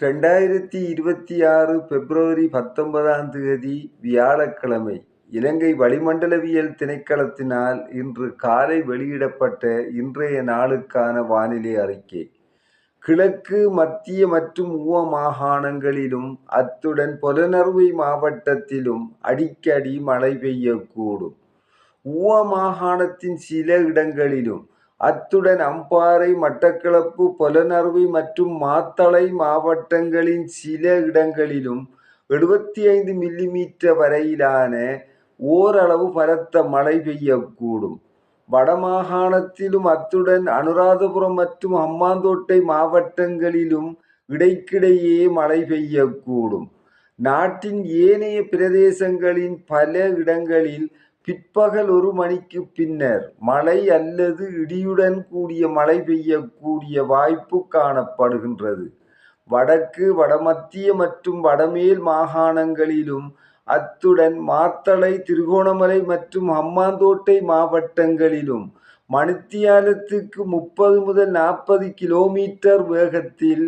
2026 பிப்ரவரி 19ஆம் தேதி வியாழக்கிழமை இலங்கை வளிமண்டலவியல் திணைக்களத்தினால் இன்று காலை வெளியிடப்பட்ட இன்றைய நாளுக்கான வானிலை அறிக்கை. கிழக்கு, மத்திய மற்றும் ஊவ மாகாணங்களிலும் அத்துடன் பொலனறுவை மாவட்டத்திலும் அடிக்கடி மழை பெய்யக்கூடும். ஊவ மாகாணத்தின் சில இடங்களிலும் அத்துடன் அம்பாறை, மட்டக்களப்பு, பொலனறுவை மற்றும் மாத்தளை மாவட்டங்களின் சில இடங்களிலும் 75 மில்லிமீட்டர் வரையிலான ஓரளவு பலத்த மழை பெய்யக்கூடும். வடமாகாணத்திலும் அத்துடன் அனுராதபுரம் மற்றும் ஹம்பாந்தோட்டை மாவட்டங்களிலும் இடைக்கிடையே மழை பெய்யக்கூடும். நாட்டின் ஏனைய பிரதேசங்களின் பல இடங்களில் பிற்பகல் 1 மணிக்கு பின்னர் மழை அல்லது இடியுடன் கூடிய மழை பெய்யக்கூடிய வாய்ப்பு காணப்படுகின்றது. வடக்கு, வடமத்திய மற்றும் வடமேல் மாகாணங்களிலும் அத்துடன் மாத்தளை, திருகோணமலை மற்றும் ஹம்பாந்தோட்டை மாவட்டங்களிலும் மணித்தியாலத்துக்கு 30 முதல் 40 கிலோமீட்டர் வேகத்தில்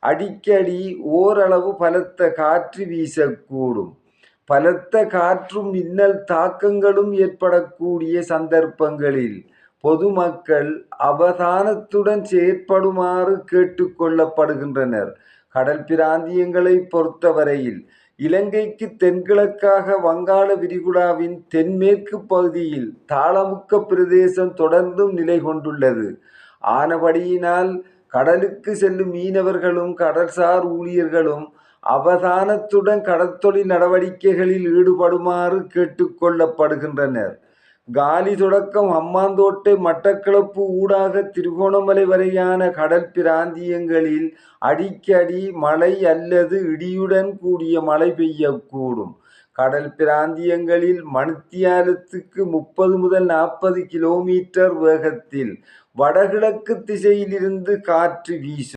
அடிக்கடி ஓரளவு பலத்த காற்று வீசக்கூடும். பலத்த காற்றும் மின்னல் தாக்கங்களும் ஏற்படக்கூடிய சந்தர்ப்பங்களில் பொதுமக்கள் அவதானத்துடன் செயற்படுமாறு கேட்டுக்கொள்ளப்படுகின்றனர். கடல் பிராந்தியங்களை பொறுத்தவரையில் இலங்கைக்கு தென்கிழக்காக வங்காள விரிகுடாவின் தென்மேற்கு பகுதியில் தாளமுக்க பிரதேசம் தொடர்ந்தும் நிலை கொண்டுள்ளது. ஆனபடியினால் கடலுக்கு செல்லும் மீனவர்களும் கடல்சார் ஊழியர்களும் அவதானத்துடன் கடற்தொழில் நடவடிக்கைகளில் ஈடுபடுமாறு கேட்டுக்கொள்ளப்படுகின்றனர். காலி தொடக்கம் ஹம்பாந்தோட்டை, மட்டக்களப்பு ஊடாக திருகோணமலை வரையான கடல் பிராந்தியங்களில் அடிக்கடி மழை அல்லது இடியுடன் கூடிய மழை பெய்யக்கூடும். கடல் பிராந்தியங்களில் மணித்தியாலத்துக்கு 30 முதல் 40 கிலோமீட்டர் வேகத்தில் வடகிழக்கு திசையிலிருந்து காற்று வீசும்.